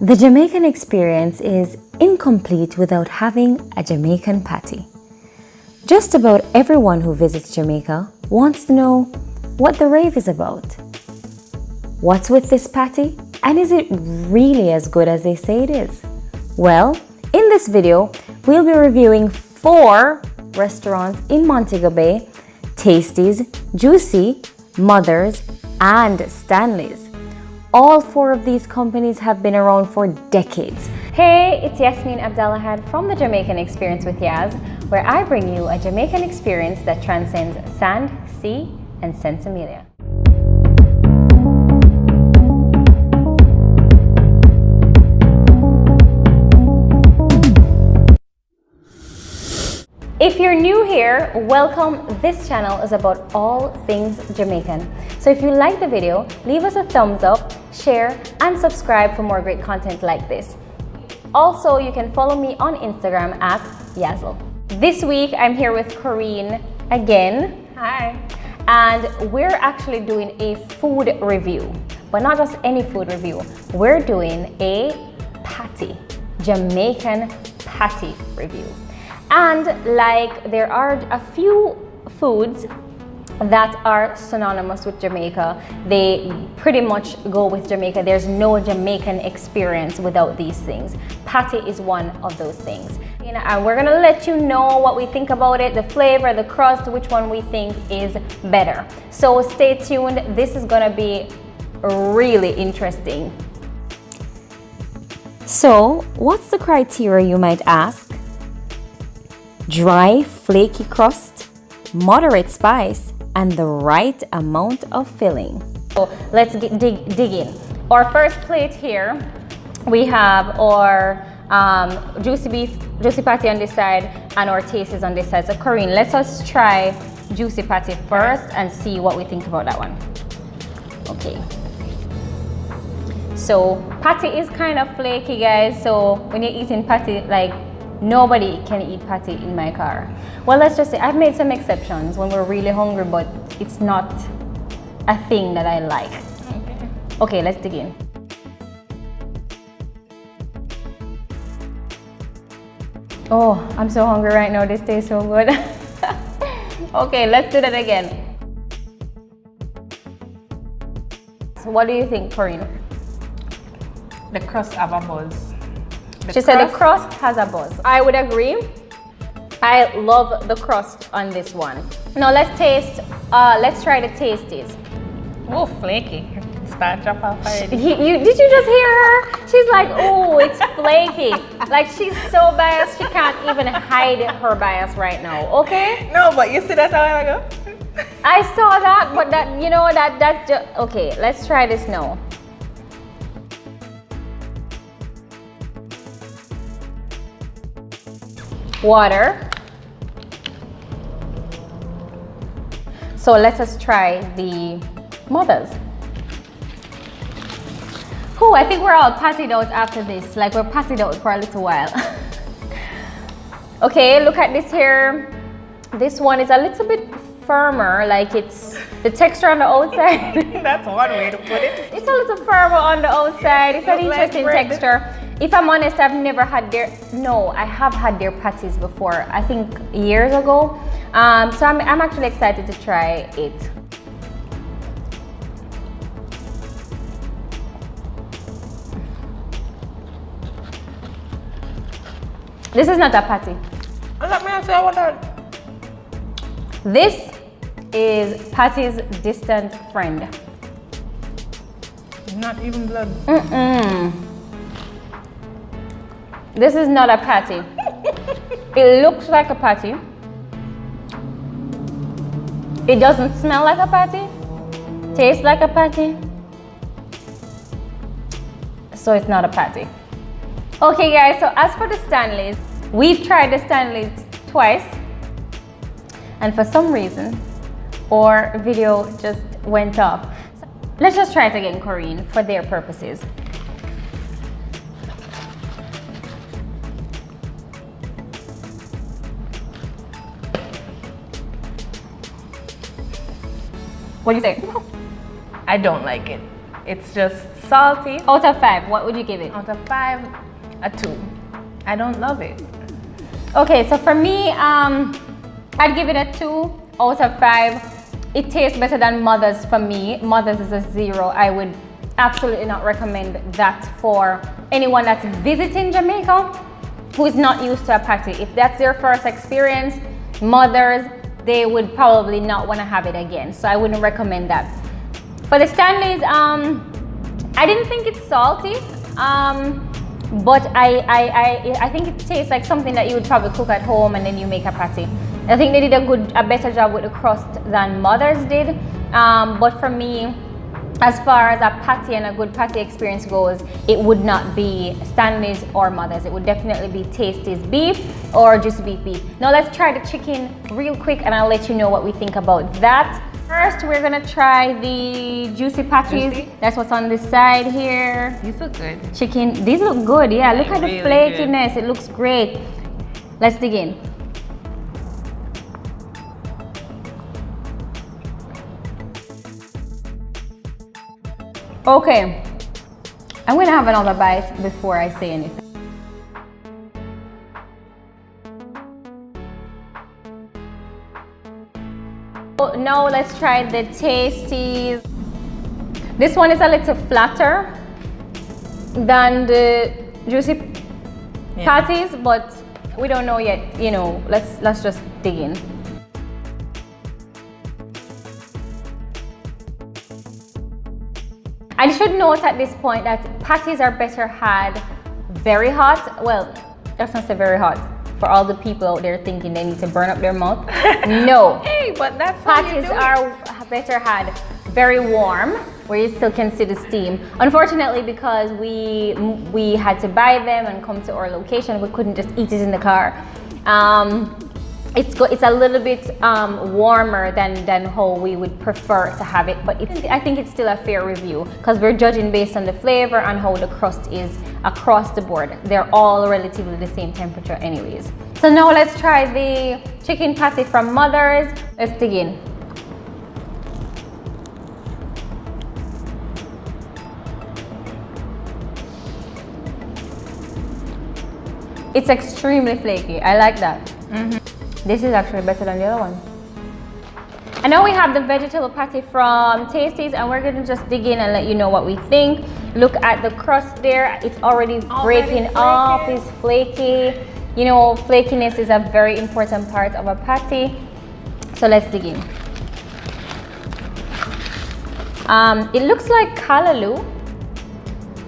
The Jamaican experience is incomplete without having a Jamaican patty. Just about everyone who visits Jamaica wants to know what the rave is about. What's with this patty? And is it really as good as they say it is? Well, in this video, we'll be reviewing 4 restaurants in Montego Bay: Tasties, Juicy, Mother's, and Stanley's. All 4 of these companies have been around for decades. Hey, it's Yasmin Abdallahad from the Jamaican Experience with Yaz, where I bring you a Jamaican experience that transcends sand, sea, and sensimilia. If you're new here, welcome. This channel is about all things Jamaican. So if you like the video, leave us a thumbs up, share, and subscribe for more great content like this. Also, you can follow me on Instagram at Yazzle. This week, I'm here with Corinne again. Hi. And we're actually doing a food review, but not just any food review. We're doing a patty, Jamaican patty review. And like there are a few foods that are synonymous with Jamaica, they pretty much go with Jamaica. There's no Jamaican experience without these things. Patty is one of those things. And we're gonna let you know what we think about it, the flavor, the crust, which one we think is better. So stay tuned. This is gonna be really interesting. So what's the criteria, you might ask? Dry, flaky crust, moderate spice, and the right amount of filling. So let's dig in. Our first plate here, we have our juicy patty on this side and our tasties on this side. So Corinne, let us try juicy patty first and see what we think about that one. Okay. So patty is kind of flaky, guys. So when you're eating patty, like, nobody can eat patty in my car. Well, let's just say I've made some exceptions when we're really hungry, but it's not a thing that I like. Okay, let's dig in. Oh, I'm so hungry right now. This tastes so good. Okay, let's do that again. So what do you think, Corinne? The crust have a buzz. She said the crust has a buzz. I would agree. I love the crust on this one. Now let's taste, let's try the tasties. Oh, flaky. Start drop off already. Did you just hear her? She's like, oh, it's flaky. Like she's so biased, she can't even hide her bias right now, okay? No, but you see that a while ago? I saw that, but that, you know, okay, let's try this now. Water. So let us try the Mother's. Oh, I think we're all patted out after this. Like we're patted out for a little while. Okay, look at this here. This one is a little bit firmer. Like it's the texture on the outside. That's one way to put it. It's a little firmer on the outside. It's an interesting texture. If I'm honest, I've never had I have had their patties before, I think years ago. So I'm actually excited to try it. This is not a patty. Let me say what that. This is Patty's distant friend. Not even blood. This is not a patty. It looks like a patty. It doesn't smell like a patty. Tastes like a patty. So it's not a patty. Okay guys, so as for the Stanley's, we've tried the Stanley's twice. And for some reason, our video just went off. So let's just try it again, Corinne, for their purposes. What do you think? I don't like it. It's just salty. Out of 5, what would you give it? Out of 5, a 2. I don't love it. Okay, so for me, I'd give it a 2 out of 5. It tastes better than Mother's for me. Mother's is a 0. I would absolutely not recommend that for anyone that's visiting Jamaica who is not used to a patty. If that's their first experience, Mother's, they would probably not want to have it again. So I wouldn't recommend that. For the Stanley's, I didn't think it's salty, but I think it tastes like something that you would probably cook at home and then you make a patty. I think they did a better job with the crust than Mother's did. But for me, as far as a patty and a good patty experience goes, it would not be Stanley's or Mother's. It would definitely be Tasty's beef or just beef. Now let's try the chicken real quick and I'll let you know what we think about that. First, we're gonna try the juicy patties. Juicy? That's what's on this side here. These look good. Chicken, these look good, yeah. Look at the really flakiness, it looks great. Let's dig in. Okay, I'm gonna have another bite before I say anything. Now let's try the Tasties. This one is a little flatter than the juicy patties, but we don't know yet. You know, let's just dig in. I should note at this point that patties are better had very hot. Well, let's not say very hot. For all the people out there thinking they need to burn up their mouth. No. Hey, but that's patties are better had very warm, where you still can see the steam. Unfortunately, because we had to buy them and come to our location, we couldn't just eat it in the car. It's a little bit warmer than how we would prefer to have it, but I think it's still a fair review because we're judging based on the flavor and how the crust is across the board. They're all relatively the same temperature anyways. So now let's try the chicken patty from Mother's. Let's dig in. It's extremely flaky. I like that. This is actually better than the other one. And now we have the vegetable patty from Tasties, and we're gonna just dig in and let you know what we think. Look at the crust there. It's already breaking off. It's flaky. You know, flakiness is a very important part of a patty. So let's dig in. It looks like callaloo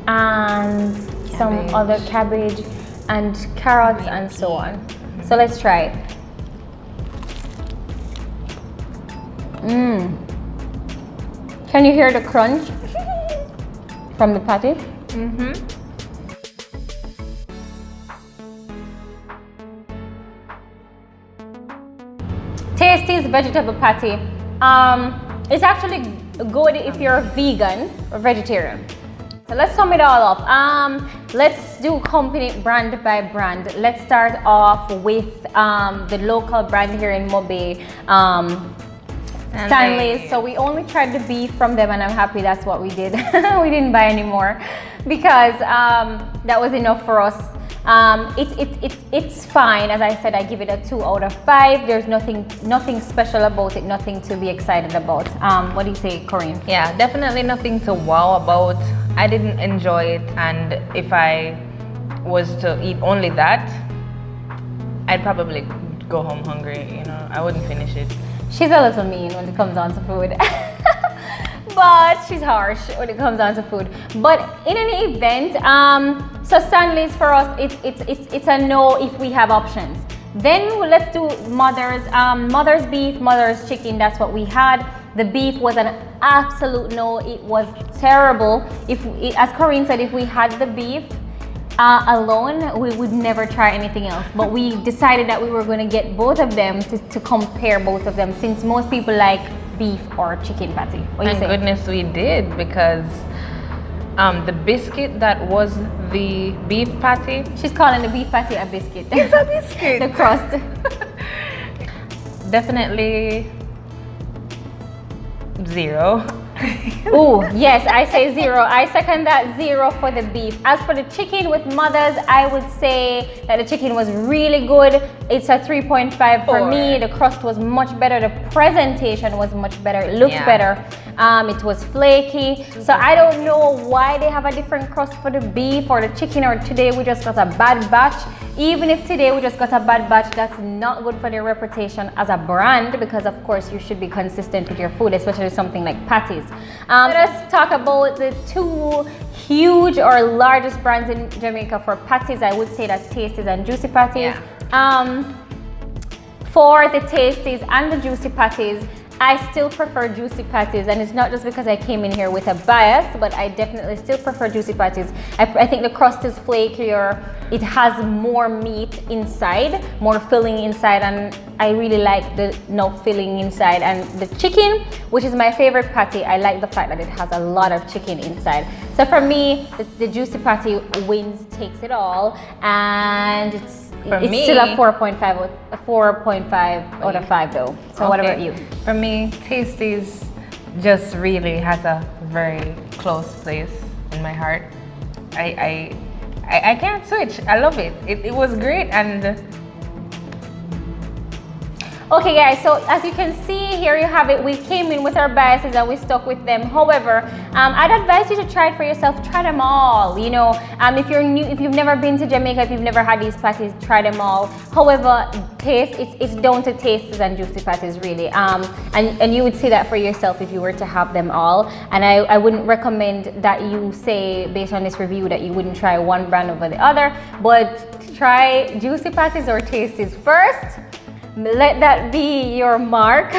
and some other cabbage and carrots and so on. So let's try it. Can you hear the crunch from the patty? Tasty's vegetable patty. It's actually good if you're a vegan or vegetarian. So let's sum it all up. Let's do company brand by brand. Let's start off with the local brand here in Mobe, Stanley's. So we only tried the beef from them and I'm happy that's what we did. We didn't buy any more because that was enough for us. It's fine. As I said, I give it a 2 out of 5. There's nothing special about it, nothing to be excited about. What do you say, Corinne? Yeah, definitely nothing to wow about. I didn't enjoy it, and if I was to eat only that, I'd probably go home hungry, you know. I wouldn't finish it. She's a little mean when it comes down to food. But she's harsh when it comes down to food. But in any event, so Stanley's for us, it's a no if we have options. Then let's do Mother's beef, Mother's chicken. That's what we had. The beef was an absolute no. It was terrible. As Corinne said, if we had the beef alone, we would never try anything else. But we decided that we were going to get both of them to compare both of them, since most people like beef or chicken patty. What do you say? Thank goodness we did, because the biscuit that was the beef patty. She's calling the beef patty a biscuit. It's a biscuit. The crust. Definitely 0. Ooh, yes, I say 0. I second that 0 for the beef. As for the chicken with mothers, I would say that the chicken was really good. It's a 3.5 for me. The crust was much better. The presentation was much better. It looked better. It was flaky. So I don't know why they have a different crust for the beef or the chicken, or today we just got a bad batch. Even if today we just got a bad batch, that's not good for their reputation as a brand, because of course you should be consistent with your food, especially something like patties. Let us talk about the 2 huge or largest brands in Jamaica for patties. I would say that's Tasties and Juicy Patties. For the Tasties and the Juicy Patties, I still prefer Juicy Patties, and it's not just because I came in here with a bias, but I definitely still prefer Juicy Patties. I think the crust is flakier, it has more meat inside, more filling inside, and I really like the no filling inside. And the chicken, which is my favorite patty, I like the fact that it has a lot of chicken inside. So for me, the Juicy Patty wins, takes it all, and it's still a 4.5 out of 5 though. So what about you? For me, Tasties just really has a very close place in my heart. I can't switch. I love it. It was great. And okay guys, so as you can see, here you have it. We came in with our biases and we stuck with them. However, I'd advise you to try it for yourself. Try them all. You know, if you're new, if you've never been to Jamaica, if you've never had these patties, try them all. However, it's down to Tastes and Juicy Patties really. And you would see that for yourself if you were to have them all. And I wouldn't recommend that you say based on this review that you wouldn't try one brand over the other, but try Juicy Patties or Tasties first. Let that be your mark,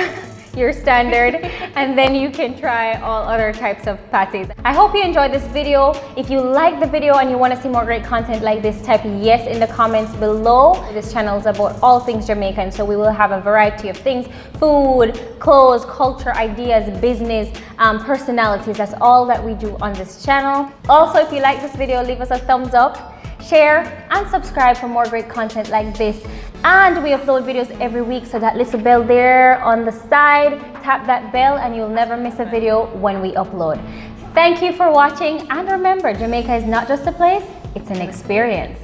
your standard, and then you can try all other types of patties. I hope you enjoyed this video. If you like the video and you want to see more great content like this, type yes in the comments below. This channel is about all things Jamaican, so we will have a variety of things: food, clothes, culture, ideas, business, personalities. That's all that we do on this channel. Also, if you like this video, leave us a thumbs up, share, and subscribe for more great content like this. And we upload videos every week, so that little bell there on the side, tap that bell and you'll never miss a video when we upload. Thank you for watching, and remember, Jamaica is not just a place, it's an experience.